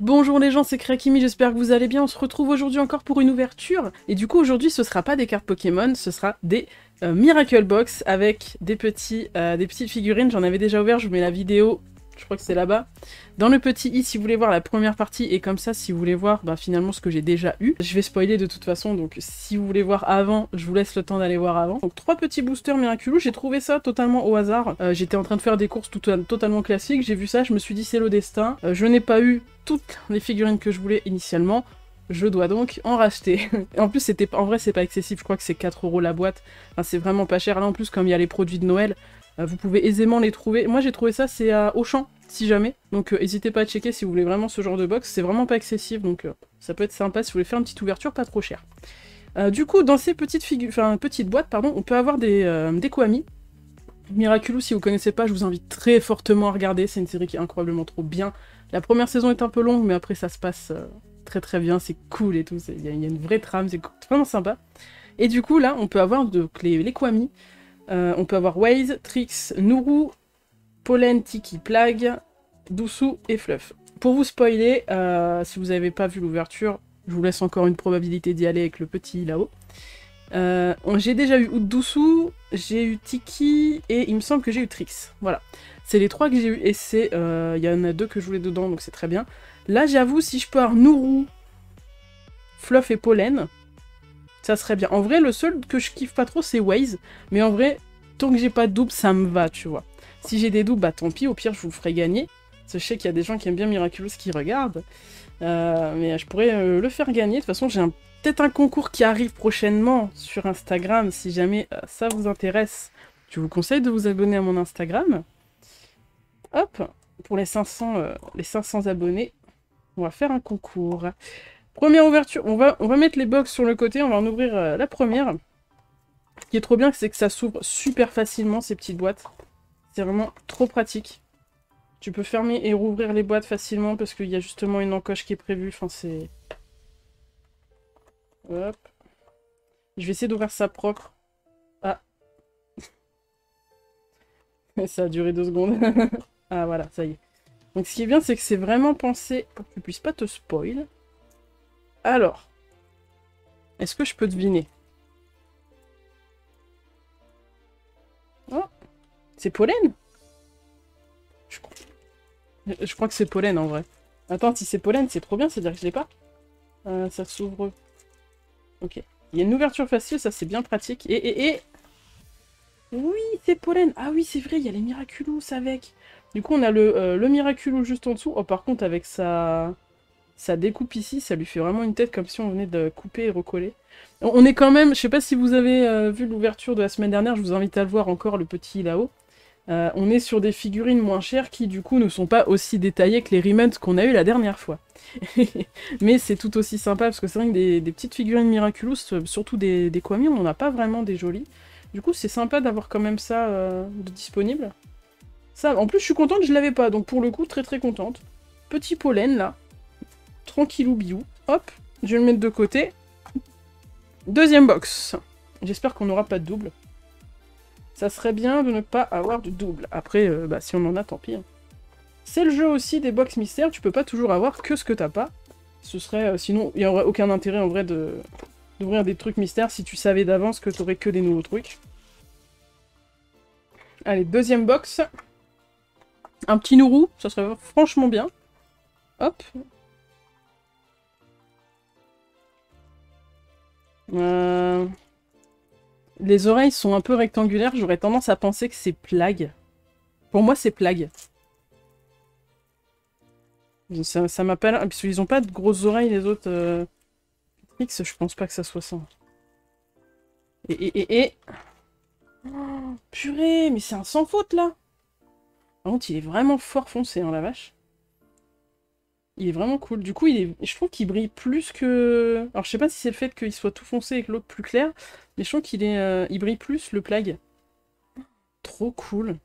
Bonjour les gens, c'est Krakimi, j'espère que vous allez bien. On se retrouve aujourd'hui encore pour une ouverture. Et du coup, aujourd'hui, ce sera pas des cartes Pokémon, ce sera des Miracle Box avec des petites figurines. J'en avais déjà ouvert, je vous mets la vidéo, je crois que c'est là-bas. Dans le petit i, si vous voulez voir la première partie, et comme ça, si vous voulez voir finalement ce que j'ai déjà eu. Je vais spoiler de toute façon, donc si vous voulez voir avant, je vous laisse le temps d'aller voir avant. Donc 3 petits boosters Miraculous, j'ai trouvé ça totalement au hasard. J'étais en train de faire des courses totalement classiques, j'ai vu ça, je me suis dit c'est le destin. Je n'ai pas eu toutes les figurines que je voulais initialement. Je dois donc en racheter. En plus, en vrai, c'est pas excessif, je crois que c'est 4 € la boîte. Enfin, c'est vraiment pas cher. Là, en plus, comme il y a les produits de Noël, vous pouvez aisément les trouver. Moi, j'ai trouvé ça, c'est à Auchan, si jamais. Donc, n'hésitez pas à checker si vous voulez vraiment ce genre de box. C'est vraiment pas excessif, donc ça peut être sympa si vous voulez faire une petite ouverture pas trop chère. Du coup, dans ces petites boîtes, pardon, on peut avoir des Kwami. Miraculous, si vous connaissez pas, je vous invite très fortement à regarder. C'est une série qui est incroyablement trop bien. La première saison est un peu longue, mais après, ça se passe très bien. C'est cool et tout. Il y a une vraie trame, c'est vraiment sympa. Et du coup, là, on peut avoir les Kwami. On peut avoir Waze, Trix, Nourou, Pollen, Tiki, Plague, Doussou et Fluff. Pour vous spoiler, si vous n'avez pas vu l'ouverture, je vous laisse encore une probabilité d'y aller avec le petit là-haut. J'ai déjà eu Doussou, j'ai eu Tiki, et il me semble que j'ai eu Trix. Voilà. C'est les 3 que j'ai eu, et il y en a 2 que je voulais dedans, donc c'est très bien. Là, j'avoue, si je peux avoir Nourou, Fluff et Pollen, ça serait bien. En vrai, le seul que je kiffe pas trop, c'est Waze. Mais en vrai, tant que j'ai pas de double, ça me va, tu vois. Si j'ai des doubles, bah tant pis, au pire, je vous le ferai gagner. Parce que je sais qu'il y a des gens qui aiment bien Miraculous qui regardent. Mais je pourrais le faire gagner. De toute façon, j'ai peut-être un concours qui arrive prochainement sur Instagram. Si jamais ça vous intéresse, je vous conseille de vous abonner à mon Instagram. Hop, pour les 500 abonnés, on va faire un concours. Première ouverture, on va mettre les box sur le côté, on va en ouvrir la première. Ce qui est trop bien, c'est que ça s'ouvre super facilement, ces petites boîtes. C'est vraiment trop pratique. Tu peux fermer et rouvrir les boîtes facilement parce qu'il y a justement une encoche qui est prévue. Enfin, c'est... Hop. Je vais essayer d'ouvrir ça propre. Ah. Ça a duré 2 secondes. Ah, voilà, ça y est. Donc, ce qui est bien, c'est que c'est vraiment pensé pour que tu puisses pas te spoil. Alors. Est-ce que je peux deviner? Oh. C'est Pollen? Je crois que c'est Pollen, en vrai. Attends, si c'est Pollen, c'est trop bien, c'est-à-dire que je l'ai pas. Ça s'ouvre... Ok. Il y a une ouverture facile, ça c'est bien pratique. Et... Oui, c'est Pollen. Ah oui, c'est vrai, il y a les Miraculous avec. Du coup, on a le Miraculous juste en dessous. Oh, par contre, avec sa découpe ici, ça lui fait vraiment une tête comme si on venait de couper et recoller. On est quand même... Je sais pas si vous avez vu l'ouverture de la semaine dernière, je vous invite à le voir encore, le petit là-haut. On est sur des figurines moins chères qui, du coup, ne sont pas aussi détaillées que les remakes qu'on a eu la dernière fois. Mais c'est tout aussi sympa, parce que c'est vrai que des petites figurines Miraculous, surtout des Kwami, on n'en a pas vraiment des jolies. Du coup, c'est sympa d'avoir quand même ça de disponible. Ça, en plus, je suis contente, je l'avais pas, donc pour le coup, très contente. Petit Pollen, là. Tranquillou biou. Hop, je vais le mettre de côté. Deuxième box. J'espère qu'on n'aura pas de double. Ça serait bien de ne pas avoir de double. Après, si on en a, tant pis. Hein. C'est le jeu aussi des box mystères, tu peux pas toujours avoir que ce que t'as pas. Ce serait... sinon, il n'y aurait aucun intérêt en vrai d'ouvrir des trucs mystères si tu savais d'avance que t'aurais que des nouveaux trucs. Allez, deuxième box. Un petit Nourou, ça serait franchement bien. Hop. Les oreilles sont un peu rectangulaires, j'aurais tendance à penser que c'est Plague. Pour moi, c'est Plague. Ça m'appelle... Parce qu'ils ont pas de grosses oreilles, les autres... Trix, je pense pas que ça soit ça. Et... Oh, purée, mais c'est un sans faute, là. Par contre, il est vraiment fort foncé, hein, la vache. Il est vraiment cool. Du coup, je trouve qu'il brille plus que... Alors, je sais pas si c'est le fait qu'il soit tout foncé et que l'autre plus clair, mais je trouve qu'il il brille plus, le Plague. Trop cool.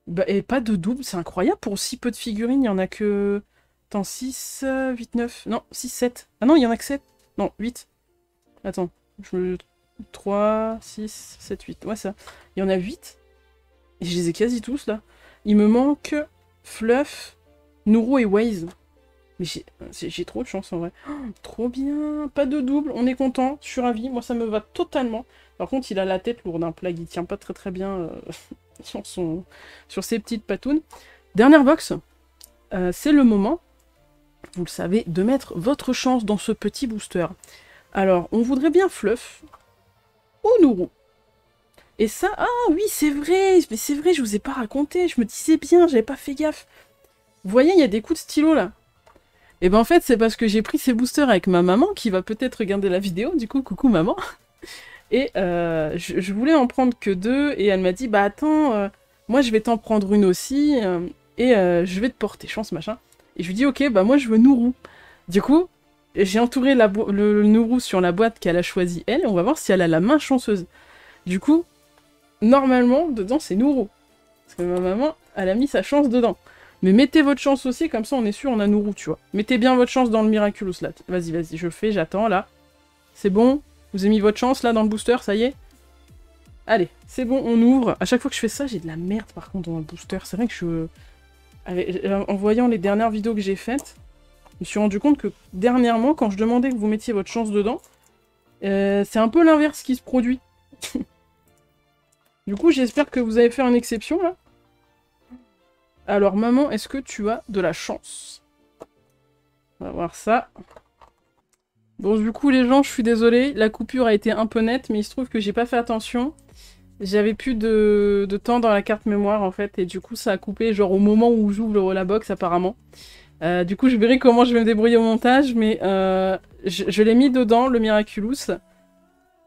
Bah, et pas de double, c'est incroyable. Pour si peu de figurines, il y en a que... Attends, 6, 8, 9... Non, 6, 7. Ah non, il y en a que 7. Non, 8. Attends, 3, 6, 7, 8. Ouais, ça. Il y en a 8. Et je les ai quasi tous, là. Il me manque Fluff, Nourou et Waze. Mais j'ai trop de chance en vrai. Oh, trop bien. Pas de double, on est content, je suis ravie. Moi ça me va totalement. Par contre il a la tête lourde, un Plague, il tient pas très bien sur ses petites patounes. Dernière box, c'est le moment, vous le savez, de mettre votre chance dans ce petit booster. Alors, on voudrait bien Fluff ou Nourou. Et ça, ah oui, c'est vrai, mais c'est vrai, je vous ai pas raconté, je me disais bien, j'avais pas fait gaffe. Vous voyez, il y a des coups de stylo là. Et ben en fait, c'est parce que j'ai pris ces boosters avec ma maman, qui va peut-être regarder la vidéo, du coup, coucou maman. Et je voulais en prendre que 2, et elle m'a dit, bah attends, moi je vais t'en prendre une aussi, et je vais te porter chance, machin. Et je lui dis, ok, bah moi je veux Nourou. Du coup, j'ai entouré le Nourou sur la boîte qu'elle a choisie elle, et on va voir si elle a la main chanceuse. Du coup, normalement, dedans c'est Nourou. Parce que ma maman, elle a mis sa chance dedans. Mais mettez votre chance aussi, comme ça on est sûr on a Nourou, tu vois. Mettez bien votre chance dans le Miraculous là. Vas-y, vas-y, je fais, j'attends là. C'est bon? Vous avez mis votre chance là dans le booster, ça y est? Allez, c'est bon, on ouvre. À chaque fois que je fais ça, j'ai de la merde par contre dans le booster. C'est vrai que en voyant les dernières vidéos que j'ai faites, je me suis rendu compte que dernièrement, quand je demandais que vous mettiez votre chance dedans, c'est un peu l'inverse qui se produit. Du coup, j'espère que vous avez fait une exception là. Alors maman, est-ce que tu as de la chance? On va voir ça. Bon, du coup, les gens, je suis désolée, la coupure a été un peu nette, mais il se trouve que j'ai pas fait attention. J'avais plus de temps dans la carte mémoire, en fait, et du coup, ça a coupé, genre, au moment où j'ouvre la box, apparemment. Du coup, je verrai comment je vais me débrouiller au montage, mais je l'ai mis dedans, le Miraculous.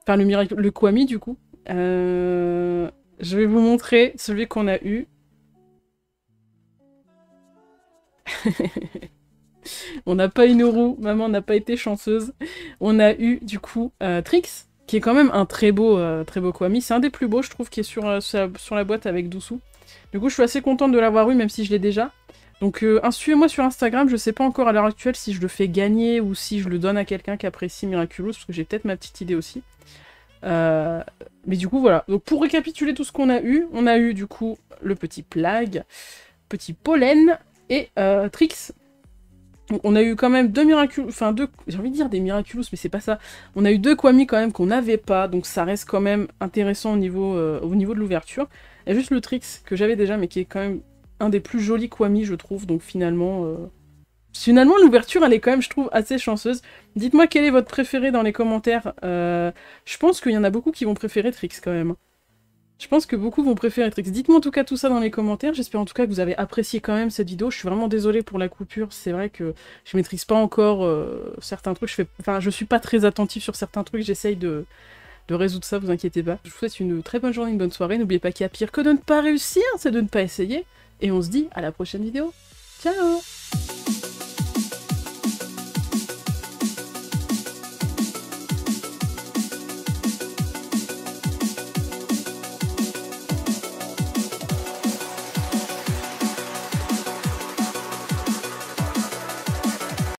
Enfin, le Kwami, du coup. Je vais vous montrer celui qu'on a eu. On n'a pas eu Nourou, maman n'a pas été chanceuse. On a eu, du coup, Trix, qui est quand même un très beau Kwami. C'est un des plus beaux, je trouve, qui est sur la boîte avec Doussou. Du coup, je suis assez contente de l'avoir eu, même si je l'ai déjà. Donc, suivez-moi sur Instagram, je sais pas encore à l'heure actuelle si je le fais gagner ou si je le donne à quelqu'un qui apprécie Miraculous, parce que j'ai peut-être ma petite idée aussi. Mais du coup, voilà. Donc, pour récapituler tout ce qu'on a eu, on a eu, du coup, le petit Plague, petit Pollen et Trix. Donc, on a eu quand même 2 Miraculous, enfin j'ai envie de dire des Miraculous, mais c'est pas ça. On a eu 2 Kwami quand même qu'on n'avait pas, donc ça reste quand même intéressant au niveau de l'ouverture. Il y a juste le Trix que j'avais déjà, mais qui est quand même un des plus jolis Kwami, je trouve, donc finalement l'ouverture, elle est quand même, je trouve, assez chanceuse. Dites-moi quel est votre préféré dans les commentaires. Je pense qu'il y en a beaucoup qui vont préférer Trix quand même. Je pense que beaucoup vont préférer Trix. Dites-moi en tout cas tout ça dans les commentaires. J'espère en tout cas que vous avez apprécié quand même cette vidéo. Je suis vraiment désolée pour la coupure. C'est vrai que je maîtrise pas encore certains trucs. Je suis pas très attentive sur certains trucs. J'essaye de résoudre ça, vous inquiétez pas. Je vous souhaite une très bonne journée, une bonne soirée. N'oubliez pas qu'il y a pire que de ne pas réussir, c'est de ne pas essayer. Et on se dit à la prochaine vidéo. Ciao!